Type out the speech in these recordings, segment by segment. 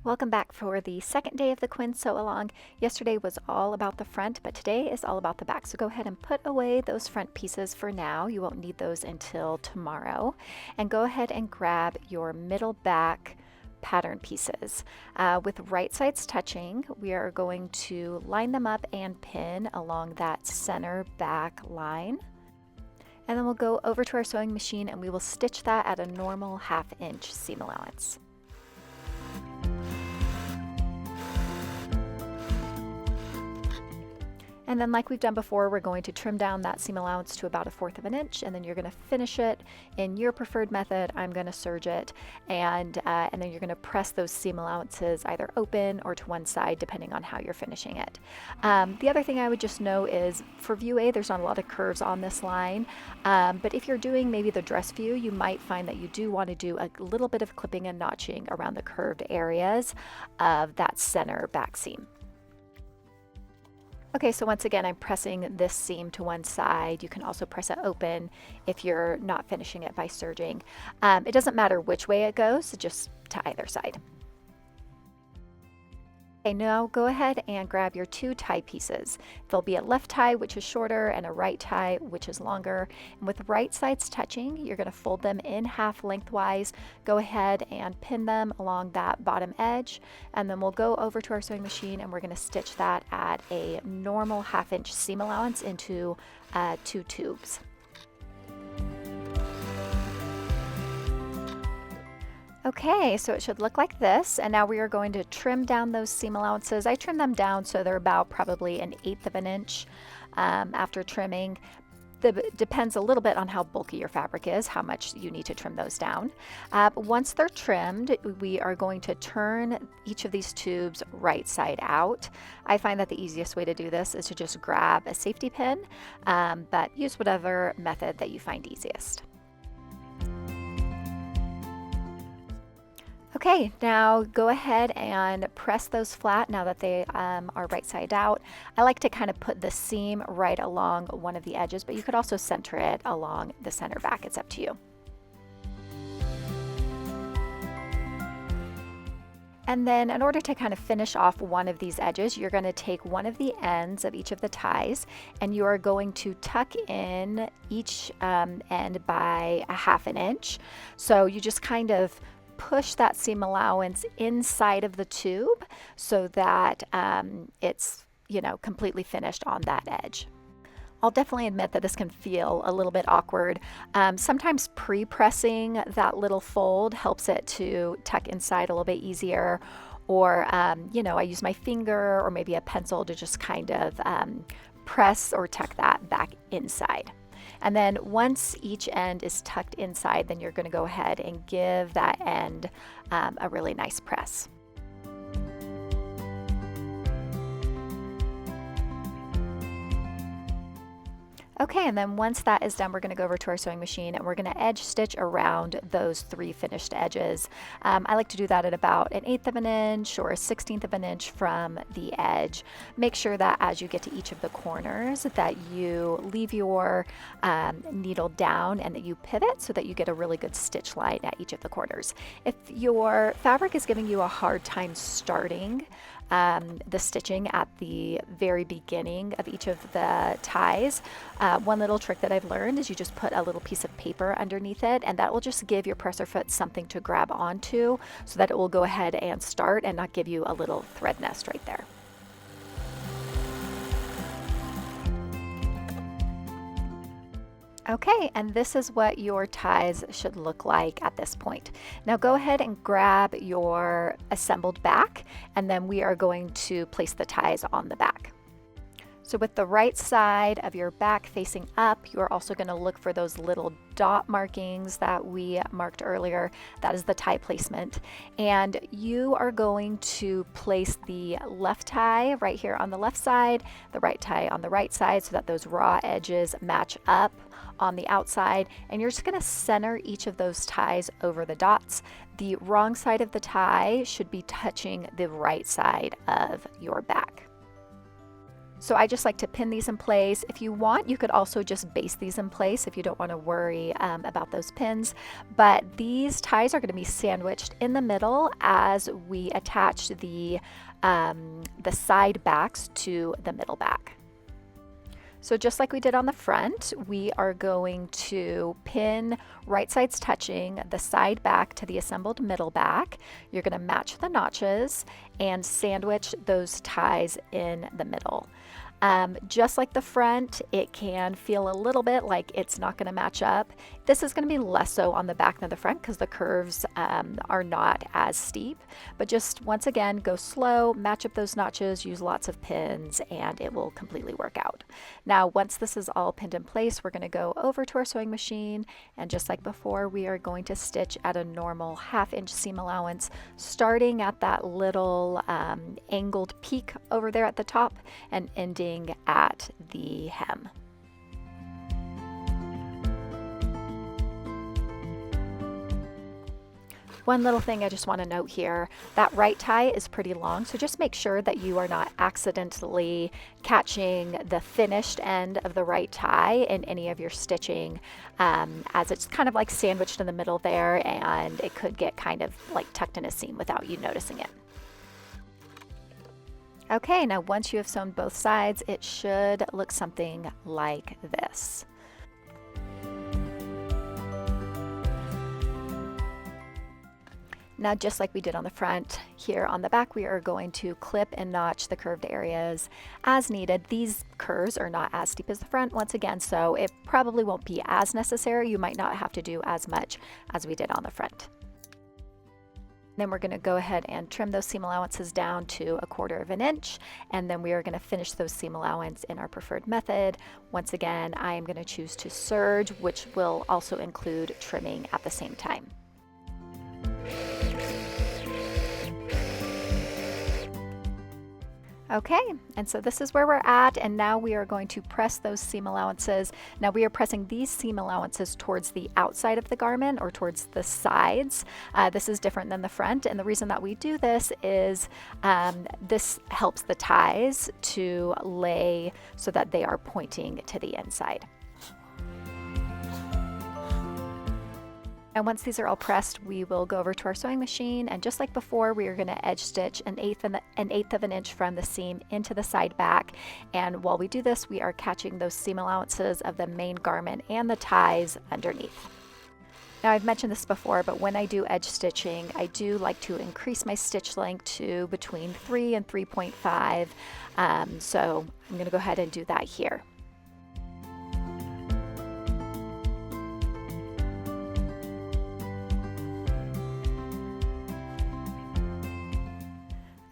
Welcome back for the second day of the Quinn Sewalong. Yesterday was all about the front, but today is all about the back. So go ahead and put away those front pieces for now. You won't need those until tomorrow. And go ahead and grab your middle back pattern pieces. With right sides touching, we are going to line them up and pin along that center back line. And then we'll go over to our sewing machine and we will stitch that at a normal 1/2 inch seam allowance. And then like we've done before, we're going to trim down that seam allowance to about 1/4 of an inch, and then you're going to finish it in your preferred method. I'm going to serge it, and then you're going to press those seam allowances either open or to one side, depending on how you're finishing it. The other thing I would just know is for view A, there's not a lot of curves on this line, but if you're doing maybe the dress view, you might find that you do want to do a little bit of clipping and notching around the curved areas of that center back seam. Okay, so once again, I'm pressing this seam to one side. You can also press it open if you're not finishing it by serging. It doesn't matter which way it goes, just to either side. Okay, now go ahead and grab your 2 tie pieces. There'll be a left tie, which is shorter, and a right tie, which is longer. And with right sides touching, you're going to fold them in half lengthwise. Go ahead and pin them along that bottom edge, and then we'll go over to our sewing machine and we're going to stitch that at a normal 1/2 inch seam allowance into 2 tubes. Okay, so it should look like this, and now we are going to trim down those seam allowances. I trim them down so they're about probably 1/8 of an inch after trimming. Depends a little bit on how bulky your fabric is, how much you need to trim those down. Once they're trimmed, we are going to turn each of these tubes right side out. I find that the easiest way to do this is to just grab a safety pin, but use whatever method that you find easiest. Okay, now go ahead and press those flat now that they are right side out. I like to kind of put the seam right along one of the edges, but you could also center it along the center back. It's up to you. And then in order to kind of finish off one of these edges, you're going to take one of the ends of each of the ties and you are going to tuck in each end by 1/2 inch. So you just kind of push that seam allowance inside of the tube so that it's, completely finished on that edge. I'll definitely admit that this can feel a little bit awkward. Sometimes pre-pressing that little fold helps it to tuck inside a little bit easier, or I use my finger or maybe a pencil to just kind of press or tuck that back inside. And then once each end is tucked inside, then you're going to go ahead and give that end a really nice press. Okay, and then once that is done, we're going to go over to our sewing machine and we're going to edge stitch around those 3 finished edges. I like to do that at about 1/8 of an inch or 1/16 of an inch from the edge. Make sure that as you get to each of the corners that you leave your needle down and that you pivot so that you get a really good stitch line at each of the corners. If your fabric is giving you a hard time starting the stitching at the very beginning of each of the ties, one little trick that I've learned is you just put a little piece of paper underneath it, and that will just give your presser foot something to grab onto so that it will go ahead and start and not give you a little thread nest right there. Okay, and this is what your ties should look like at this point. Now go ahead and grab your assembled back, and then we are going to place the ties on the back. So with the right side of your back facing up, you're also going to look for those little dot markings that we marked earlier. That is the tie placement. And you are going to place the left tie right here on the left side, the right tie on the right side, so that those raw edges match up on the outside, and you're just going to center each of those ties over the dots. The wrong side of the tie should be touching the right side of your back. So I just like to pin these in place. If you want, you could also just base these in place if you don't want to worry about those pins. But these ties are going to be sandwiched in the middle as we attach the side backs to the middle back. So just like we did on the front, we are going to pin right sides touching the side back to the assembled middle back. You're going to match the notches and sandwich those ties in the middle. Just like the front, it can feel a little bit like it's not going to match up. This is going to be less so on the back than the front because the curves are not as steep. But just once again, go slow, match up those notches, use lots of pins, and it will completely work out. Now, once this is all pinned in place, we're going to go over to our sewing machine, and just like before, we are going to stitch at a normal 1/2 inch seam allowance, starting at that little angled peak over there at the top and ending at the hem. One little thing I just want to note here, that right tie is pretty long, so just make sure that you are not accidentally catching the finished end of the right tie in any of your stitching, as it's kind of like sandwiched in the middle there, and it could get kind of like tucked in a seam without you noticing it. Okay, now once you have sewn both sides, it should look something like this. Now, just like we did on the front, here on the back, we are going to clip and notch the curved areas as needed. These curves are not as steep as the front, once again, so it probably won't be as necessary. You might not have to do as much as we did on the front. Then we're going to go ahead and trim those seam allowances down to 1/4 inch, and then we are going to finish those seam allowance in our preferred method. Once again, I am going to choose to serge, which will also include trimming at the same time. Okay, and so this is where we're at, and now we are going to press those seam allowances. Now we are pressing these seam allowances towards the outside of the garment or towards the sides. This is different than the front, and the reason that we do this is this helps the ties to lay so that they are pointing to the inside. And once these are all pressed, we will go over to our sewing machine, and just like before, we are going to edge stitch an eighth of an inch from the seam into the side back. And while we do this, we are catching those seam allowances of the main garment and the ties underneath. Now, I've mentioned this before, but when I do edge stitching, I do like to increase my stitch length to between 3 and 3.5. So I'm going to go ahead and do that here.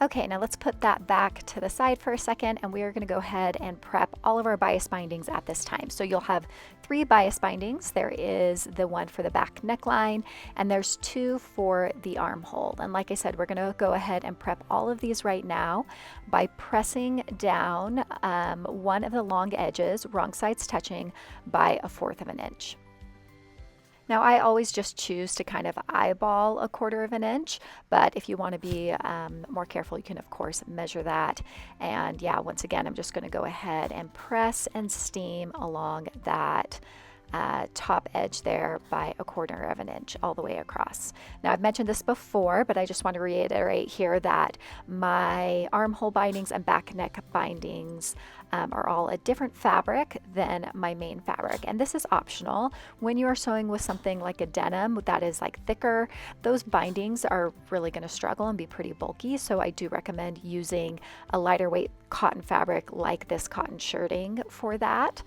Okay, now let's put that back to the side for a second, and we are going to go ahead and prep all of our bias bindings at this time. So you'll have 3 bias bindings. There is the one for the back neckline, and there's 2 for the armhole. And like I said, we're going to go ahead and prep all of these right now by pressing down one of the long edges, wrong sides touching, by 1/4 inch. Now, I always just choose to kind of eyeball 1/4 inch, but if you want to be more careful, you can of course measure that. And yeah, once again, I'm just going to go ahead and press and steam along that top edge there by 1/4 inch all the way across. Now, I've mentioned this before, but I just want to reiterate here that my armhole bindings and back neck bindings are all a different fabric than my main fabric, and this is optional. When you are sewing with something like a denim that is like thicker, those bindings are really going to struggle and be pretty bulky, so I do recommend using a lighter weight cotton fabric like this cotton shirting for that.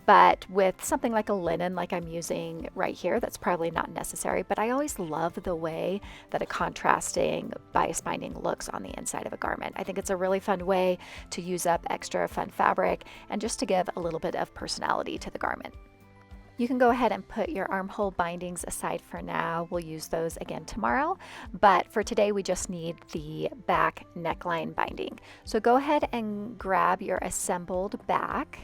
But with something like a linen like I'm using right here, that's probably not necessary, but I always love the way that a contrasting bias binding looks on the inside of a garment. I think it's a really fun way to use up extra fun fabric and just to give a little bit of personality to the garment. You can go ahead and put your armhole bindings aside for now. We'll use those again tomorrow, but for today we just need the back neckline binding. So go ahead and grab your assembled back,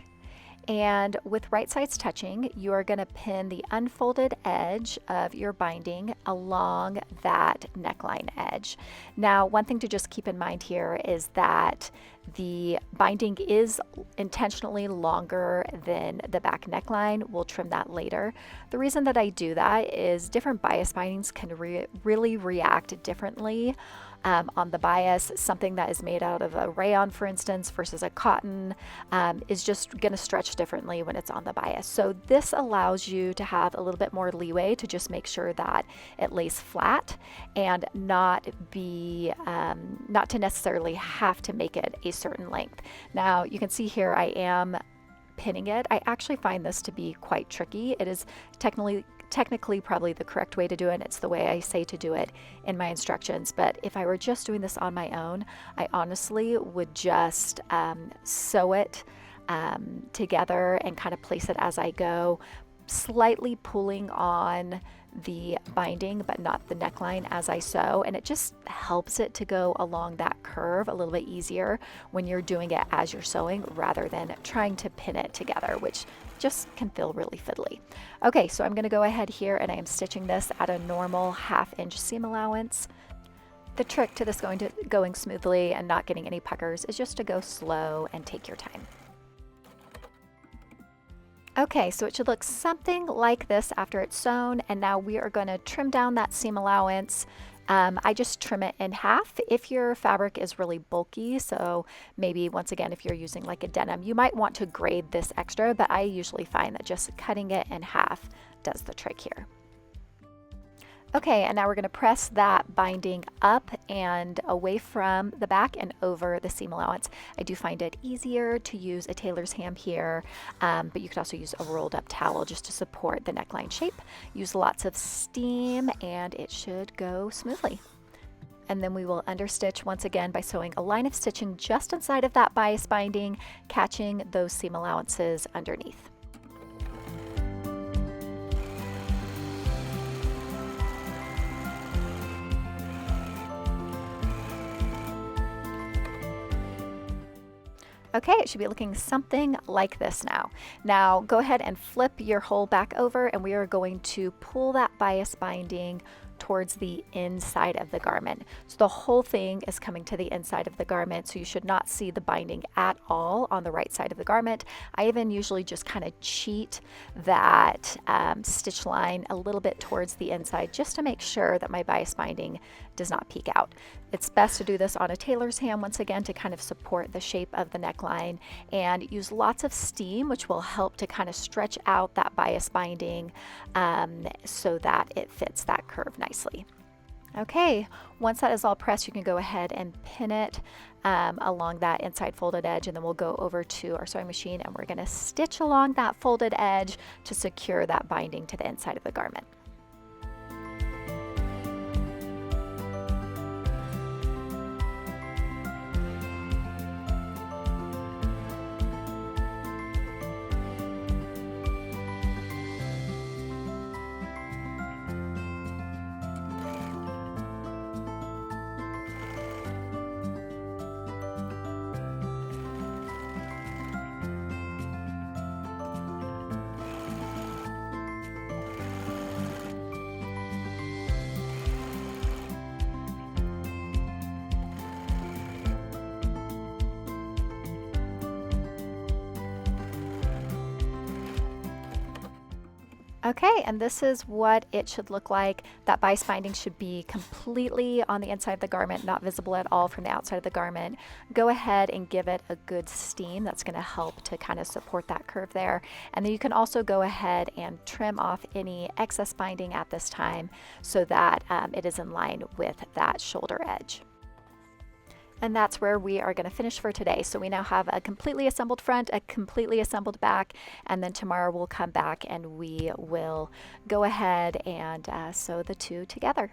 and with right sides touching, you are going to pin the unfolded edge of your binding along that neckline edge. Now, one thing to just keep in mind here is that the binding is intentionally longer than the back neckline. We'll trim that later. The reason that I do that is different bias bindings can really react differently on the bias. Something that is made out of a rayon, for instance, versus a cotton is just going to stretch differently when it's on the bias. So this allows you to have a little bit more leeway to just make sure that it lays flat and not to necessarily have to make it a certain length. Now you can see here I am pinning it. I actually find this to be quite tricky. It is technically probably the correct way to do it. It's the way I say to do it in my instructions. But if I were just doing this on my own, I honestly would just sew it together and kind of place it as I go, slightly pulling on the binding but not the neckline as I sew, and it just helps it to go along that curve a little bit easier when you're doing it as you're sewing rather than trying to pin it together, which just can feel really fiddly. Okay, so I'm going to go ahead here and I am stitching this at a normal 1/2 inch seam allowance. The trick to this going smoothly and not getting any puckers is just to go slow and take your time. Okay, so it should look something like this after it's sewn, and now we are going to trim down that seam allowance. I just trim it in half if your fabric is really bulky, so maybe once again if you're using like a denim, you might want to grade this extra, but I usually find that just cutting it in half does the trick here. Okay, and now we're going to press that binding up and away from the back and over the seam allowance. I do find it easier to use a tailor's ham here, but you could also use a rolled up towel just to support the neckline shape. Use lots of steam and it should go smoothly. And then we will understitch once again by sewing a line of stitching just inside of that bias binding, catching those seam allowances underneath. Okay, it should be looking something like this now. Now go ahead and flip your hole back over and we are going to pull that bias binding towards the inside of the garment. So the whole thing is coming to the inside of the garment, so you should not see the binding at all on the right side of the garment. I even usually just kind of cheat that stitch line a little bit towards the inside just to make sure that my bias binding does not peek out. It's best to do this on a tailor's ham once again to kind of support the shape of the neckline, and use lots of steam, which will help to kind of stretch out that bias binding so that it fits that curve nicely. Okay, once that is all pressed, you can go ahead and pin it along that inside folded edge, and then we'll go over to our sewing machine and we're going to stitch along that folded edge to secure that binding to the inside of the garment. Okay, and this is what it should look like. That bias binding should be completely on the inside of the garment, not visible at all from the outside of the garment. Go ahead and give it a good steam. That's going to help to kind of support that curve there. And then you can also go ahead and trim off any excess binding at this time so that it is in line with that shoulder edge. And that's where we are going to finish for today. So we now have a completely assembled front, a completely assembled back, and then tomorrow we'll come back and we will go ahead and sew the two together.